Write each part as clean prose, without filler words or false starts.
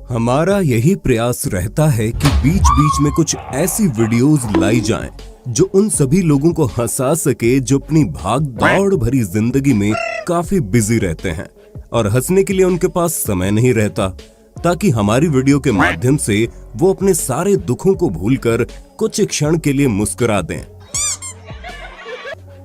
हमारा यही प्रयास रहता है कि बीच बीच में कुछ ऐसी वीडियोस लाई जाएं जो उन सभी लोगों को हंसा सके जो अपनी भाग दौड़ भरी जिंदगी में काफी बिजी रहते हैं और हंसने के लिए उनके पास समय नहीं रहता, ताकि हमारी वीडियो के माध्यम से वो अपने सारे दुखों को भूलकर कुछ क्षण के लिए मुस्कुरा दें।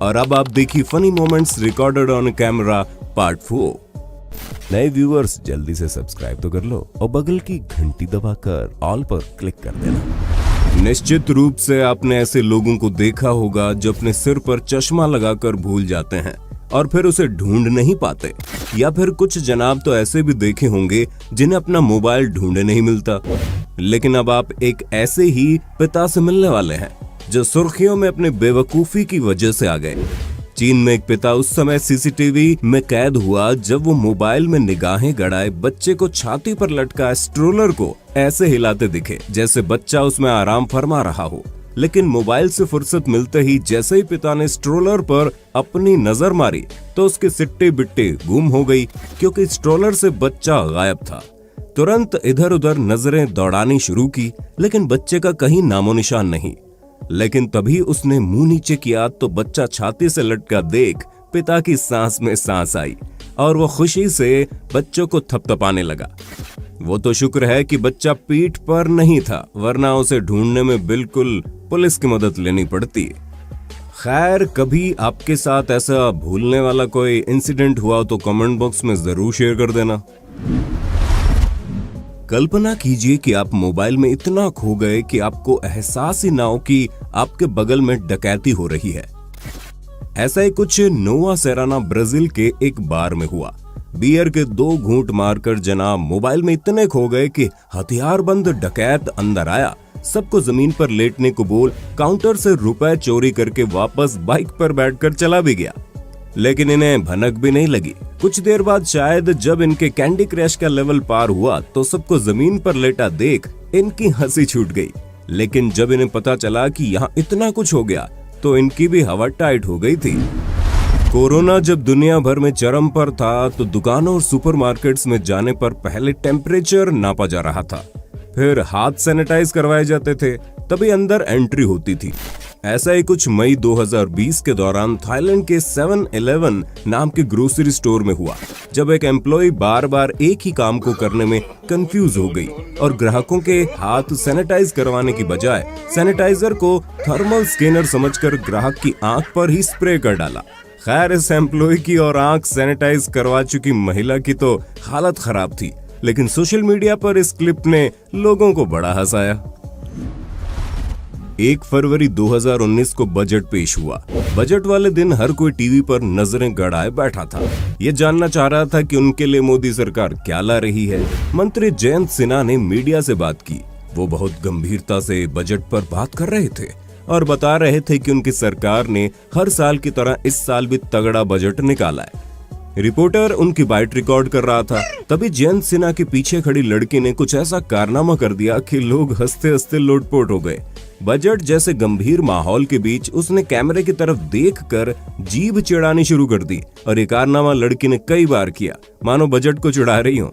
और अब आप देखिए funny moments recorded on camera part 4। नए व्यूअर्स जल्दी से सब्सक्राइब तो कर लो और बगल की घंटी दबाकर ऑल पर क्लिक कर देना। निश्चित रूप से आपने ऐसे लोगों को देखा होगा जो अपने सिर पर चश्मा लगाकर भूल जाते हैं और फिर उसे ढूंढ नहीं पाते, या फिर कुछ जनाब तो ऐसे भी देखे होंगे जिन्हें अपना मोबाइल ढूंढे नहीं मिलता। लेकिन अब आप एक ऐसे ही पिता से मिलने वाले हैं जो सुर्खियों में अपने बेवकूफी की वजह से आ गए। चीन में एक पिता उस समय सीसीटीवी में कैद हुआ जब वो मोबाइल में निगाहें गड़ाए बच्चे को छाती पर लटका स्ट्रोलर को ऐसे हिलाते दिखे जैसे बच्चा उसमें आराम फरमा रहा हो। लेकिन मोबाइल से फुर्सत मिलते ही जैसे ही पिता ने स्ट्रोलर पर अपनी नजर मारी तो उसके सिट्टे बिट्टे गुम हो गई, क्योंकि स्ट्रोलर से बच्चा गायब था। तुरंत इधर उधर नजरें दौड़ानी शुरू की, लेकिन बच्चे का कहीं नामो निशान नहीं। लेकिन तभी उसने मुंह नीचे किया तो बच्चा छाती से लटका देख पिता की सांस में सांस आई और वो खुशी से बच्चों को थपथपाने लगा। वो तो शुक्र है कि बच्चा पीठ पर नहीं था, वरना उसे ढूंढने में बिल्कुल पुलिस की मदद लेनी पड़ती। खैर, कभी आपके साथ ऐसा भूलने वाला कोई इंसिडेंट हुआ तो कमेंट बॉक्स में जरूर शेयर कर देना। कल्पना कीजिए कि आप मोबाइल में इतना खो गए कि आपको एहसास ही ना हो कि आपके बगल में डकैती हो रही है। ऐसा ही कुछ नोवा सेराना ब्राजील के एक बार में हुआ। बियर के 2 घूंट मारकर जनाब मोबाइल में इतने खो गए कि हथियारबंद डकैत अंदर आया, सबको जमीन पर लेटने को बोल काउंटर से रुपए चोरी करके वापस बाइक पर बैठकर चला भी गया। लेकिन इन्हें भनक भी नहीं लगी। कुछ देर बाद शायद जब इनके कैंडी क्रश का लेवल पार हुआ तो सबको जमीन पर लेटा देख इनकी हंसी छूट गई। लेकिन जब इन्हें पता चला कि यहाँ इतना कुछ हो गया तो इनकी भी हवा टाइट हो गई थी। कोरोना जब दुनिया भर में चरम पर था तो दुकानों और सुपरमार्केट्स में जाने पर पहले टेम्परेचर नापा जा रहा था, फिर हाथ सैनिटाइज करवाए जाते थे, तभी अंदर एंट्री होती थी। ऐसा ही कुछ मई 2020 के दौरान थाईलैंड के 7-Eleven नाम के ग्रोसरी स्टोर में हुआ, जब एक एम्प्लॉय बार बार एक ही काम को करने में कंफ्यूज हो गई और ग्राहकों के हाथ सैनिटाइज करवाने की बजाय सैनिटाइजर को थर्मल स्कैनर समझकर ग्राहक की आंख पर ही स्प्रे कर डाला। खैर, इस एम्प्लॉय की और आंख सैनिटाइज करवा चुकी महिला की तो हालत खराब थी, लेकिन सोशल मीडिया पर इस क्लिप ने लोगों को बड़ा हंसाया। 1 फरवरी 2019 को बजट पेश हुआ। बजट वाले दिन हर कोई टीवी पर नजरें गड़ाए बैठा था। ये जानना चाह रहा था कि उनके लिए मोदी सरकार क्या ला रही है। मंत्री जयंत सिन्हा ने मीडिया से बात की। वो बहुत गंभीरता से बजट पर बात कर रहे थे और बता रहे थे कि उनकी सरकार ने हर साल की तरह इस साल भी तगड़ा बजट निकाला है। रिपोर्टर उनकी बाइट रिकॉर्ड कर रहा था, तभी जयंत सिन्हा के पीछे खड़ी लड़की ने कुछ ऐसा कारनामा कर दिया कि लोग हंसते हंसते लोटपोट हो गए। बजट जैसे गंभीर माहौल के बीच उसने कैमरे की तरफ देखकर जीभ चिढ़ानी शुरू कर दी और ये कारनामा लड़की ने कई बार किया, मानो बजट को चिढ़ा रही हो।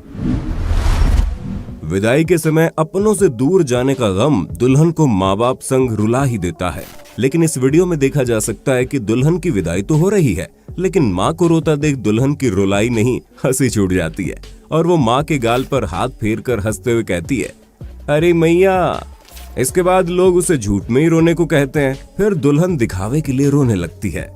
विदाई के समय अपनों से दूर जाने का गम दुल्हन को माँ बाप संग रुला ही देता है। लेकिन इस वीडियो में देखा जा सकता है कि दुल्हन की विदाई तो हो रही है, लेकिन माँ को रोता देख दुल्हन की रुलाई नहीं हंसी छूट जाती है और वो माँ के गाल पर हाथ फेर कर हंसते हुए कहती है, अरे मैया। इसके बाद लोग उसे झूठ में ही रोने को कहते हैं, फिर दुल्हन दिखावे के लिए रोने लगती है।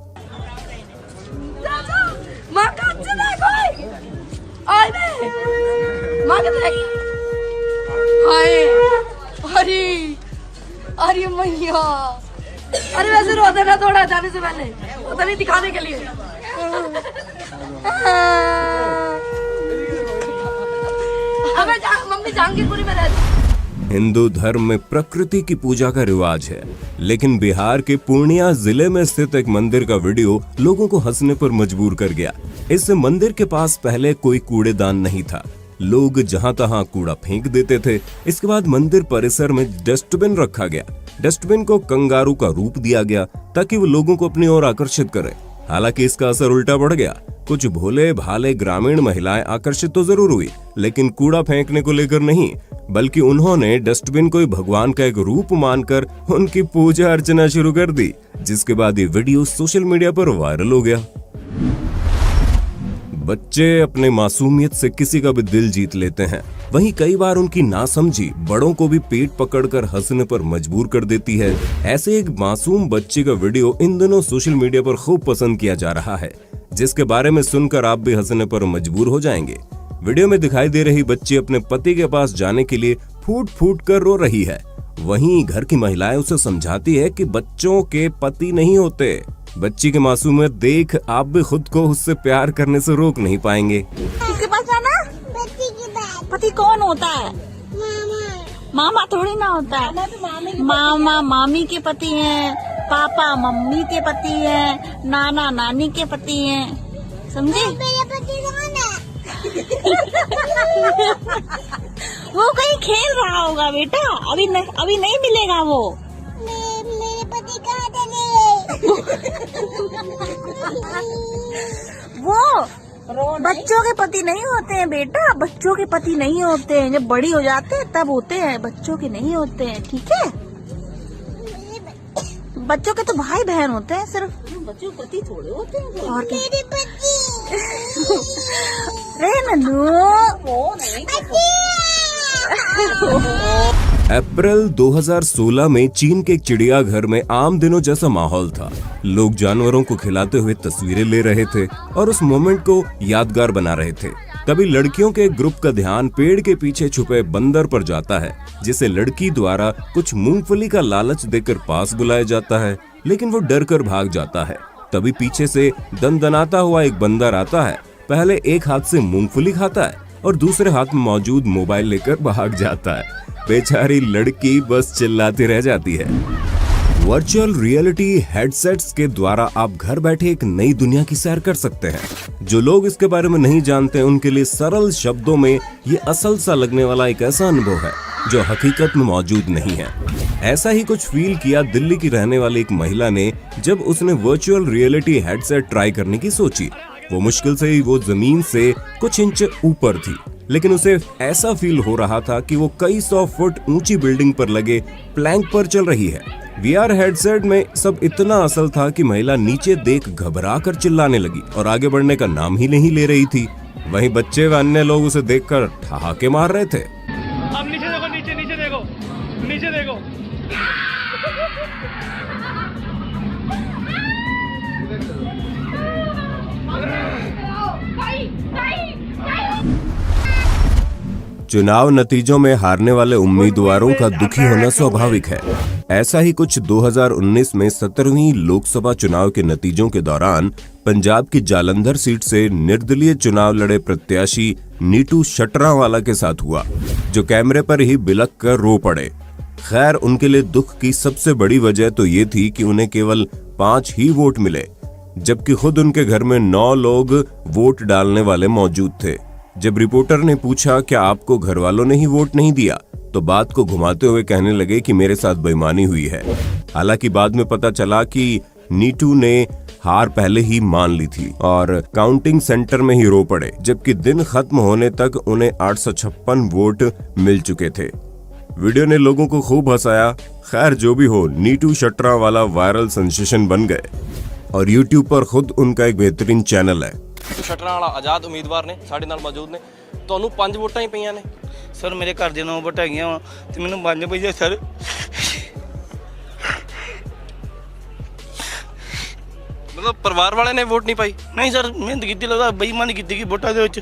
अरे मैया, अरे वैसे रो देना थोड़ा जाने से पहले, पता नहीं दिखाने के लिए। हमें मम्मी जान की पूरी में रहती। हिंदू धर्म में प्रकृति की पूजा का रिवाज है, लेकिन बिहार के पूर्णिया जिले में स्थित एक मंदिर का वीडियो लोगों को हंसने पर मजबूर कर गया। इस मंदिर के पास पहले कोई कूड़ेदान नहीं था, लोग जहां तहां कूड़ा फेंक देते थे। इसके बाद मंदिर परिसर में डस्टबिन रखा गया। डस्टबिन को कंगारू का रूप दिया गया ताकि वो लोगों को अपनी ओर आकर्षित करे। हालांकि इसका असर उल्टा पड़ गया। कुछ भोले भाले ग्रामीण महिलाएं आकर्षित तो जरूर हुई, लेकिन कूड़ा फेंकने को लेकर नहीं, बल्कि उन्होंने डस्टबिन को ही भगवान का एक रूप मानकर उनकी पूजा अर्चना शुरू कर दी, जिसके बाद ये वीडियो सोशल मीडिया पर वायरल हो गया। बच्चे अपने मासूमियत से किसी का भी दिल जीत लेते हैं, वहीं कई बार उनकी नासमझी बड़ों को भी पेट पकड़कर हंसने पर मजबूर कर देती है। ऐसे एक मासूम बच्चे का वीडियो इन दिनों सोशल मीडिया पर खूब पसंद किया जा रहा है, जिसके बारे में सुनकर आप भी हंसने पर मजबूर हो जाएंगे। वीडियो में दिखाई दे रही बच्ची अपने पति के पास जाने के लिए फूट फूट कर रो रही है। वहीं घर की महिलाएं उसे समझाती है कि बच्चों के पति नहीं होते। बच्ची की मासूमियत देख आप भी खुद को उससे प्यार करने से रोक नहीं पाएंगे। किसके पास जाना? पति कौन होता है? मामा थोड़ी ना होता है। मामा मामी के पति हैं, पापा मम्मी के पति हैं, नाना नानी के पति हैं, समझे? वो कहीं खेल रहा होगा बेटा, अभी नहीं मिलेगा वो। मेरे पति कहाँ चले? वो बच्चों के पति नहीं होते हैं बेटा, बच्चों के पति नहीं होते हैं। जब बड़ी हो जाते हैं तब होते हैं, बच्चों के नहीं होते हैं, ठीक है? बच्चों के तो भाई बहन होते हैं सिर्फ, बच्चों के पति थोड़े होते हैं। और मेरे पति रे नन्नू अप्रैल 2016 में चीन के एक चिड़ियाघर में आम दिनों जैसा माहौल था। लोग जानवरों को खिलाते हुए तस्वीरें ले रहे थे और उस मोमेंट को यादगार बना रहे थे। तभी लड़कियों के एक ग्रुप का ध्यान पेड़ के पीछे छुपे बंदर पर जाता है, जिसे लड़की द्वारा कुछ मूंगफली का लालच देकर पास बुलाया जाता है, लेकिन वो डर कर भाग जाता है। तभी पीछे से दनदनाता हुआ एक बंदर आता है। पहले एक हाथ से मूंगफली खाता है और दूसरे हाथ में मौजूद मोबाइल लेकर भाग जाता है। बेचारी लड़की बस चिल्लाती रह जाती है। वर्चुअल रियलिटी हेडसेट्स के द्वारा आप घर बैठे एक नई दुनिया की सैर कर सकते हैं। जो लोग इसके बारे में नहीं जानते उनके लिए सरल शब्दों में ये असल सा लगने वाला एक ऐसा अनुभव है जो हकीकत में मौजूद नहीं है। ऐसा ही कुछ फील किया दिल्ली की रहने वाली एक महिला ने जब उसने वर्चुअल रियलिटी हेडसेट ट्राई करने की सोची। वो मुश्किल से ही वो जमीन से कुछ इंच ऊपर थी, लेकिन उसे ऐसा फील हो रहा था कि वो कई 100 फुट ऊंची बिल्डिंग पर लगे प्लैंक पर चल रही है। वीआर हेडसेट में सब इतना असल था कि महिला नीचे देख घबरा कर चिल्लाने लगी और आगे बढ़ने का नाम ही नहीं ले रही थी। वहीं बच्चे व अन्य लोग उसे देखकर ठहाके मार रहे थे। अब नीचे देखो, नीचे देखो, नीचे देखो। चुनाव नतीजों में हारने वाले उम्मीदवारों का दुखी होना स्वाभाविक है। ऐसा ही कुछ 2019 में 17वीं लोकसभा चुनाव के नतीजों के दौरान पंजाब की जालंधर सीट से निर्दलीय चुनाव लड़े प्रत्याशी नीटू शटरावाला के साथ हुआ, जो कैमरे पर ही बिलख कर रो पड़े। खैर, उनके लिए दुख की सबसे बड़ी वजह तो ये थी कि उन्हें केवल 5 ही वोट मिले, जबकि खुद उनके घर में 9 लोग वोट डालने वाले मौजूद थे। जब रिपोर्टर ने पूछा क्या आपको घर वालों ने ही वोट नहीं दिया, तो बात को घुमाते हुए कहने लगे कि मेरे साथ बेईमानी हुई है। हालांकि बाद में पता चला कि नीटू ने हार पहले ही मान ली थी और काउंटिंग सेंटर में ही रो पड़े, जबकि दिन खत्म होने तक उन्हें 856 वोट मिल चुके थे। वीडियो ने लोगों को खूब हंसाया। खैर, जो भी हो, नीटू शटरावाला वायरल सेंसेशन बन गए और यूट्यूब पर खुद उनका एक बेहतरीन चैनल है। शटरावाला आजाद उम्मीदवार ने ਸਾਡੇ ਨਾਲ ਮੌਜੂਦ ਨੇ। ਤੁਹਾਨੂੰ 5 ਵੋਟਾਂ ਹੀ ਪਈਆਂ ਨੇ ਸਰ। ਮੇਰੇ ਘਰ ਦੇ 9 ਵੋਟਾਂ ਹੈਗੀਆਂ ਵਾ ਤੇ ਮੈਨੂੰ 5 ਪਈਆਂ ਸਰ। ਮਤਲਬ ਪਰਿਵਾਰ ਵਾਲਿਆਂ ਨੇ ਵੋਟ ਨਹੀਂ ਪਾਈ? ਨਹੀਂ ਸਰ, ਮਿਹਨਤ ਕੀਤੀ, ਲੱਗਦਾ ਬੇਈਮਾਨੀ ਕੀਤੀ ਗਈ ਵੋਟਾਂ ਦੇ ਵਿੱਚ।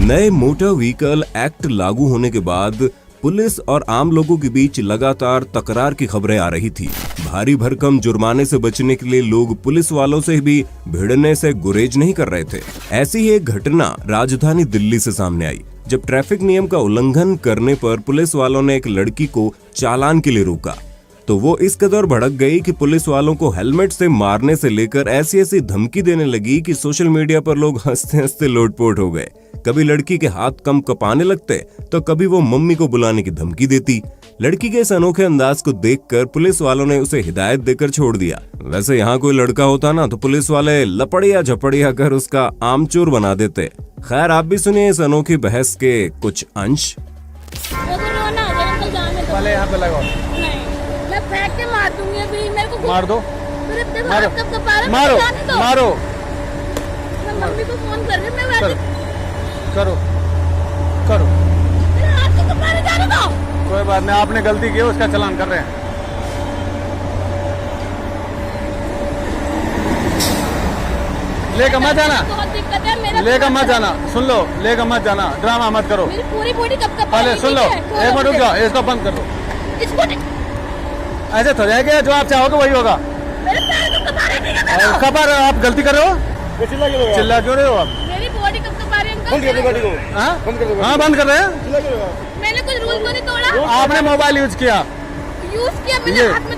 नए मोटर व्हीकल एक्ट लागू होने के बाद पुलिस और आम लोगों के बीच लगातार तकरार की खबरें आ रही थी। भारी भरकम जुर्माने से बचने के लिए लोग पुलिस वालों से भी भिड़ने से गुरेज नहीं कर रहे थे। ऐसी ही एक घटना राजधानी दिल्ली से सामने आई, जब ट्रैफिक नियम का उल्लंघन करने पर पुलिस वालों ने एक लड़की को चालान के लिए रोका, तो वो इस कदर भड़क गई कि पुलिस वालों को हेलमेट से मारने से लेकर ऐसी ऐसी धमकी देने लगी कि सोशल मीडिया पर लोग हंसते हंसते लोटपोट हो गए। कभी लड़की के हाथ कम कपाने लगते तो कभी वो मम्मी को बुलाने की धमकी देती। लड़की के इस अनोखे अंदाज को देखकर पुलिस वालों ने उसे हिदायत देकर छोड़ दिया। वैसे यहाँ कोई लड़का होता ना तो पुलिस वाले लपड़िया झपड़िया कर उसका आमचूर बना देते। खैर, आप भी सुनिए इस अनोखी बहस के कुछ अंश। पहले यहाँ पे लगाओ, मैं फेंक के मार दूंगी अभी, मेरे को मार दो, फिर इतने मारो, हाथ कब कपारे में मारो, जाने दो। मारो, मैं मम्मी को फोन कर रही हूँ, मैं वैसे करो, करो, मेरे हाथ को कपारे जाने दो। कोई बात नहीं, आपने गलती की है, उसका चालान कर रहे हैं। लेकर मत जाना, बहुत दिक्कत है मेरा, लेकर मत जाना, सुन लो, लेकर मत जाना, ड्रामा मत करो। मेरी पूरी बॉडी कब कपारे पहले में, सुन लो, ठीक है? एक मिनट रुक जाओ, इसको बंद कर दो। इसको ऐसे थोड़ा है कि जो आप चाहोगे वही होगा। मेरे पैर को कपारे नहीं करने दो। खबर आप गलती कर रहे हो, चिल्ला क्यों रहे हो आप? मेरी बॉडी कब कपारे अंकल, हाँ बंद कर रहे हैं। मैंने कुछ रूल को नहीं तोड़ा, आपने मोबाइल यूज किया, यूज किया मैंने ये हाथ में